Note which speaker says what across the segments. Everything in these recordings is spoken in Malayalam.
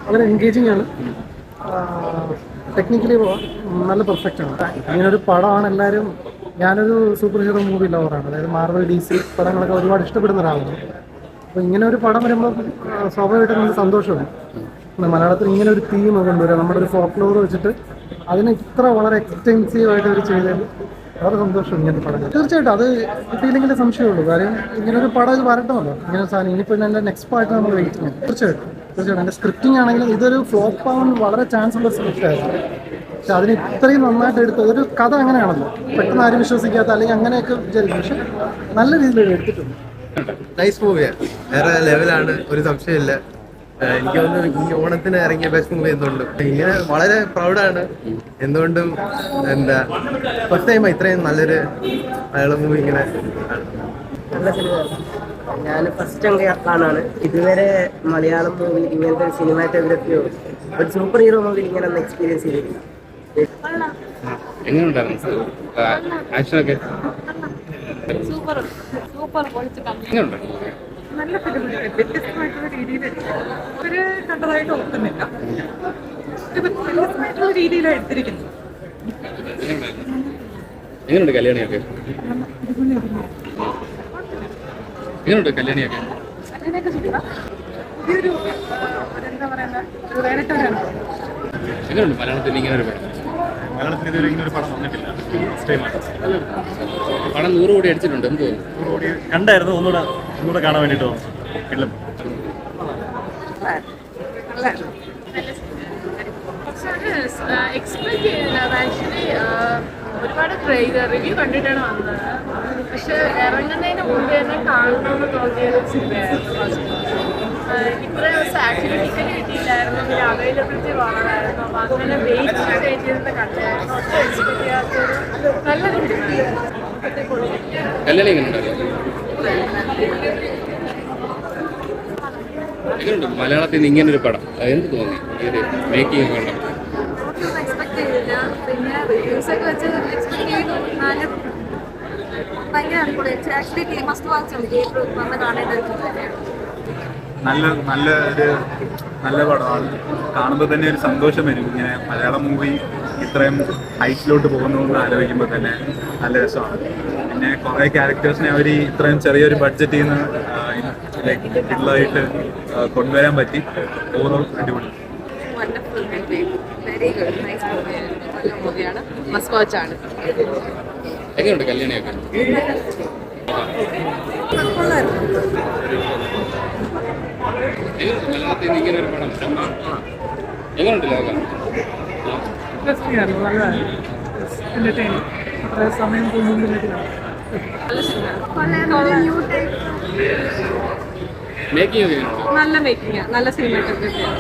Speaker 1: വളരെ എൻഗേജിങ് ആണ്. ടെക്നിക്കലി നല്ല പെർഫെക്റ്റ് ആണ്. ഇങ്ങനൊരു പടമാണ് എല്ലാവരും. ഞാനൊരു സൂപ്പർ ഹീറോ മൂവി ലവറാണ്. അതായത് മാർവൽ DC പടങ്ങളൊക്കെ ഒരുപാട് ഇഷ്ടപ്പെടുന്ന ഒരാളാണ്. അപ്പോൾ ഇങ്ങനെ ഒരു പടം വരുമ്പോൾ സ്വാഭാവികമായിട്ടും നമുക്ക് സന്തോഷമുണ്ട്. മലയാളത്തിൽ ഇങ്ങനെ ഒരു തീം കൊണ്ടുവരിക, നമ്മുടെ ഒരു ഫോക്ക് ലോർ വെച്ചിട്ട് അതിന് ഇത്ര വളരെ എക്സ്റ്റെൻസീവായിട്ട് അവർ ചെയ്തത് വളരെ സന്തോഷം. ഇങ്ങനെ പടം തീർച്ചയായിട്ടും അത് കിട്ടിയില്ലെങ്കിൽ സംശയമുള്ളൂ. കാര്യം ഇങ്ങനൊരു പടം ഇത് വരട്ടമല്ലോ. ഇങ്ങനെ സാധനം ഇനിയിപ്പോൾ എൻ്റെ നെക്സ്റ്റ് പാർട്ട് നമ്മൾ വെയിറ്റ് ചെയ്യണം. തീർച്ചയായിട്ടും എൻ്റെ സ്ക്രിപ്റ്റിംഗ് ആണെങ്കിലും ഇതൊരു ഫ്ലോപ്പ് ആവാൻ വളരെ ചാൻസ് ഉള്ള സ്ക്രിപ്റ്റ് ആയിരുന്നു. പക്ഷെ അതിന് ഇത്രയും നന്നായിട്ട് എടുത്ത് ഒരു കഥ അങ്ങനെയാണല്ലോ, പെട്ടെന്ന് ആരും വിശ്വസിക്കാത്ത അല്ലെങ്കിൽ അങ്ങനെയൊക്കെ വിചാരിക്കും. പക്ഷെ നല്ല രീതിയിൽ എടുത്തിട്ടുണ്ട്.
Speaker 2: നൈസ് മൂവിയാണ്, വേറെ ലെവലാണ്, ഒരു സംശയമില്ല. എനിക്ക് തോന്നുന്നു ഈ ഓണത്തിന് ഇറങ്ങിയ ബെസ്റ്റ് മൂവി എന്തുകൊണ്ടും ഇങ്ങനെ വളരെ പ്രൗഡാണ്. എന്തുകൊണ്ടും എന്താ ഫസ്റ്റ് ടൈം ഇത്രയും നല്ലൊരു മലയാളം മൂവി ഇങ്ങനെ.
Speaker 3: നല്ല സിനിമയാണ്. ഞാൻ ഫസ്റ്റ് ടൈം കാണാണ്. ഇതുവരെ മലയാളം മൂവിയിൽ ഇങ്ങനത്തെ ഒരു സിനിമാറ്റോഗ്രഫിയോ ഒരു സൂപ്പർ ഹീറോ മൂവിയിൽ ഇങ്ങനെ ഒന്ന് എക്സ്പീരിയൻസ് ചെയ്തിട്ടില്ല.
Speaker 4: എങ്ങനെയുണ്ടായിരുന്നു ആക്ഷനൊക്കെ? എങ്ങനെയുണ്ട്?
Speaker 5: നല്ല ഫിലിമാണ്. വ്യത്യസ്തമായിട്ടുള്ള രീതിയിൽ ഒരു കണ്ടതായിട്ട് ഓർക്കുന്നില്ല. വ്യത്യസ്തമായിട്ടുള്ള രീതിയിലാണ് എടുത്തിരിക്കുന്നത്.
Speaker 4: എങ്ങനെയുണ്ട് കല്യാണിയൊക്കെ? എങ്ങനെയുണ്ട് കല്യാണിയൊക്കെ?
Speaker 5: അങ്ങനെയൊക്കെ സുഖം. പുതിയൊരു എന്താ പറയുക, ഒരു വേറിട്ടവരാണ്.
Speaker 4: എങ്ങനെയുണ്ട് മലയാളത്തിൽ ഇങ്ങനെ ഒരു പടം?
Speaker 6: മലയാളത്തിൽ ഇതുവരെ ഇങ്ങനെ ഒരു പടം വന്നിട്ടില്ല.
Speaker 4: പടം 100 കോടി അടിച്ചിട്ടുണ്ട്. എന്ത് തോന്നുന്നു?
Speaker 6: 100 കോടി കണ്ടായിരുന്നു. ഒന്നുകൂടെ കാണാൻ വേണ്ടിയിട്ട് തോന്നുന്നു.
Speaker 7: എക്സ്പെക്ട് ചെയ്യുന്നില്ല. ആക്ച്വലി ഒരുപാട് റിവ്യൂ കണ്ടിട്ടാണ് വന്നത്. പക്ഷെ ഇറങ്ങുന്നതിന് മുമ്പ് തന്നെ കാണണമെന്ന് തോന്നിയൊരു സിനിമയായിരുന്നു. ഇത്രയും ദിവസം ആക്ച്വലി ടിക്കറ്റ് കിട്ടിയില്ലായിരുന്നു, പിന്നെ അവൈലബിലിറ്റി കുറവായിരുന്നു. അപ്പോൾ അങ്ങനെ വെയിറ്റ് ചെയ്തിരുന്ന കണ്ടായിരുന്നു. ഒട്ടും എക്സ്പെക്ട് ചെയ്യാത്തൊരു നല്ലൊരു സിനിമയായിരുന്നു.
Speaker 4: കല്യാണി എങ്ങനെയുണ്ടായിരുന്നു? എങ്ങനെയുണ്ട് മലയാളത്തിൽ നിന്ന് ഇങ്ങനൊരു പടം? എന്ത് തോന്നി ഈ ഒരു മേക്കിംഗ് ഒക്കെ ഉണ്ടോ?
Speaker 7: എക്സ്പെക്ട് ചെയ്തില്ല. പിന്നെ റിവ്യൂസൊക്കെ വെച്ച് എക്സ്പെക്ട് ചെയ്തു. എന്നാലും ഭയങ്കര അടിപൊളിയായിട്ട്. ആക്ച്വലി മസ്റ്റ് വാച്ച് ഉണ്ട്. തിയേറ്ററിൽ വന്ന് കാണേണ്ട ഒരു തന്നെയാണ്.
Speaker 6: നല്ല പടമാണ്. കാണുമ്പോൾ തന്നെ ഒരു സന്തോഷം വരും. ഇങ്ങനെ മലയാളം മൂവി ഇത്രയും ഹൈറ്റിലോട്ട് പോകുന്നു എന്ന് ആലോചിക്കുമ്പോൾ തന്നെ നല്ല രസമാണ്. പിന്നെ കുറേ ക്യാരക്ടേഴ്സിനെ അവർ ഇത്രയും ചെറിയൊരു ബഡ്ജറ്റിൽ നിന്ന് ഫുള്ളായിട്ട് കൊണ്ടുവരാൻ പറ്റി. ഓവറോൾ അടിപൊളി.
Speaker 4: എങ്ങനെയുണ്ട് കല്യാണിയൊക്കെ? മലയാളത്തിൽ നിന്ന് ഇങ്ങനെ ഒരു പടം എങ്ങനെയുണ്ട്? ലോകം
Speaker 5: ഇൻട്രസ്റ്റിംഗ് ആയിരുന്നു. നല്ല എൻ്റർടൈനിങ്. അത്ര സമയം തോന്നുന്നില്ല.
Speaker 4: മേക്കിംഗ് ഒക്കെ എങ്ങനെയുണ്ട്?
Speaker 7: നല്ല മേക്കിംഗ്, നല്ല സിനിമാറ്റോഗ്രഫിയാണ്.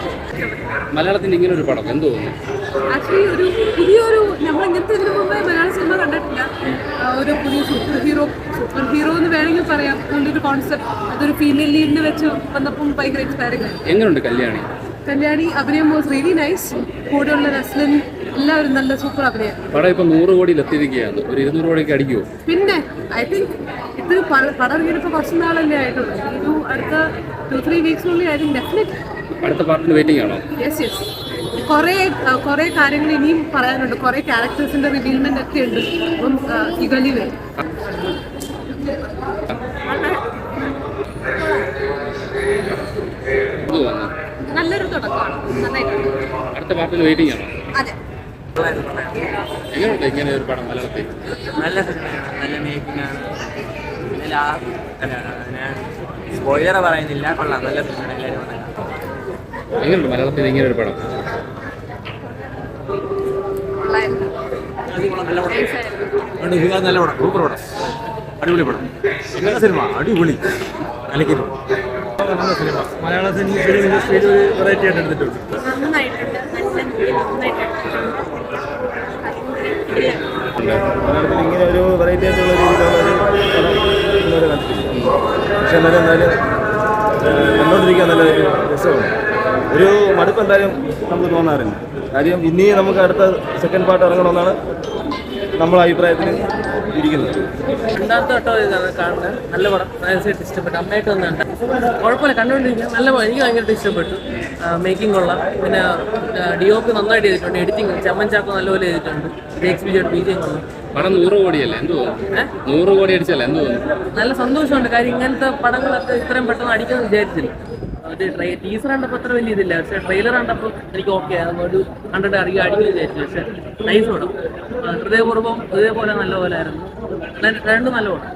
Speaker 4: മലയാളത്തിൽ നിന്ന് ഇങ്ങനെ ഒരു പടം എന്ത് തോന്നുന്നു?
Speaker 7: ആക്ച്വലി ഒരു പുതിയൊരു നമ്മൾ ഇങ്ങനത്തെ ഇതിനു മുമ്പേ മലയാള സിനിമ കണ്ടിട്ടില്ല. ഒരു പുതിയ സൂപ്പർ ഹീറോ എന്ന് വേണമെങ്കിൽ പറയാം. ഒരു കോൺസെപ്റ്റ് അതൊരു ഫീമെയിൽ ലീഡിനെ വെച്ച് വന്നപ്പം ഭയങ്കര ഇൻസ്പയറിംഗ് ആയി.
Speaker 4: എങ്ങനെയുണ്ട് കല്യാണി?
Speaker 7: അഭിനയം വാസ് റിയലി നൈസ്. കൂടെയുള്ള റെസ്ലൻ എല്ലാവരും നല്ല സൂപ്പർ അഭിനയം.
Speaker 4: പടം ഇപ്പം 100 കോടിയിൽ എത്തിയിരിക്കുകയാണ്. ഒരു 200 കോടിയൊക്കെ അടിക്കുമോ?
Speaker 7: പിന്നെ ഐ തിങ്ക് ഇത് പടം ഇറങ്ങിയപ്പോൾ കുറച്ച് നാളല്ലേ ആയിട്ടുള്ളൂ. ഒരു അടുത്ത 2-3 വീക്സിനുള്ളിൽ ഐ തിങ്ക് ഡെഫിനറ്റ്
Speaker 4: അടുത്ത പാർട്ടിന് വെയിറ്റിംഗ് ആണോ?
Speaker 7: യെസ്. കുറേ കാര്യങ്ങൾ ഇനിയും പറയാനുണ്ട്. കുറേ ക്യാരക്ടേഴ്സിന്റെ റിവീൽമെന്റ് ഒക്കെ ഉണ്ട്. അപ്പം ഈഗർലി വരും. നല്ലൊരു തുടക്കമാണ്. നന്നായിട്ടുണ്ട്.
Speaker 4: അടുത്ത പാർട്ടിന് വെയിറ്റിംഗ് ആണോ?
Speaker 7: അതെ.
Speaker 4: എങ്ങനെയുണ്ട് ഇങ്ങനെ ഒരു പടം മലയാളത്തിൽ?
Speaker 3: നല്ല സിനിമയാണ്. നല്ല മേക്കിംഗാണ്. ഞാൻ സ്പോയിലർ പറയുന്നില്ല. കൊള്ളാം. നല്ല സിനിമയാണ്. എല്ലാവരും വന്ന് കാണാം.
Speaker 4: എങ്ങനെയുണ്ട് മലയാളത്തിൽ ഇങ്ങനെ ഒരു പടം?
Speaker 6: നല്ല പടം, സൂപ്പർ പടം, അടിപൊളി പടം. നല്ല സിനിമ, അടിപൊളി. അലക്കുന്നു. നല്ല സിനിമ. മലയാള ഫിലിം ഇൻഡസ്ട്രിയിൽ ഒരു വെറൈറ്റി ആയിട്ട് എടുത്തിട്ടുണ്ട്. മലയാളത്തിൽ ഇങ്ങനെ ഒരു വെറൈറ്റി ആയിട്ടുള്ള രീതിയിലുള്ള കണ്ടിട്ടില്ല. പക്ഷെ എന്നാലും കണ്ടോണ്ടിരിക്കാൻ നല്ല ഒരു രസമാണ്. ഒരു മടുപ്പ് എന്തായാലും നമുക്ക് തോന്നാറില്ല. കാര്യം ഇനിയും നമുക്ക് അടുത്ത സെക്കൻഡ് പാർട്ട് ഇറങ്ങണമെന്നാണ് നമ്മളെ അഭിപ്രായത്തിൽ
Speaker 4: ഇരിക്കുന്നത്?
Speaker 8: രണ്ടാമത്തെ വട്ടം ഇതാണ് കാണുന്നത്. നല്ല പടം, നൈസായിട്ട് ഇഷ്ടപ്പെട്ടു. അമ്മയായിട്ട് വന്നുണ്ട്, കുഴപ്പമില്ല, കണ്ടുകൊണ്ടിരിക്കുക. നല്ല പടം, എനിക്ക് ഭയങ്കരമായിട്ട് ഇഷ്ടപ്പെട്ടു. മേക്കിംഗ് കൊള്ളാം. പിന്നെ DOP നന്നായിട്ട് ചെയ്തിട്ടുണ്ട്. എഡിറ്റിംഗ് ചമ്മൻ ചാക്കോ നല്ലപോലെ ചെയ്തിട്ടുണ്ട്. JXB BGM കൊള്ളാം.
Speaker 4: പടം 100 കോടിയല്ലേ, എന്ത് തോന്നുന്നു? 100 കോടി അടിച്ചല്ലേ, എന്ത് തോന്നുന്നു?
Speaker 8: നല്ല സന്തോഷമുണ്ട്. കാര്യം ഇങ്ങനത്തെ പടങ്ങളൊക്കെ ഇത്രയും പെട്ടെന്ന് അടിക്കുമെന്ന് വിചാരിച്ചില്ല. ഒരു ടീസർ കണ്ടപ്പോൾ അത്ര വലിയ ഇതില്ല, പക്ഷേ ട്രെയിലർ കണ്ടപ്പോൾ എനിക്ക് ഓക്കെ ആയിരുന്നു. ഒരു 100 അടിക്കുമെന്ന് വിചാരിച്ചു. പക്ഷേ നൈസ് പടം, ഹൃദയപൂർവ്വം ഇതേപോലെ നല്ല പോലെ ആയിരുന്നു. രണ്ടും നല്ല പടം.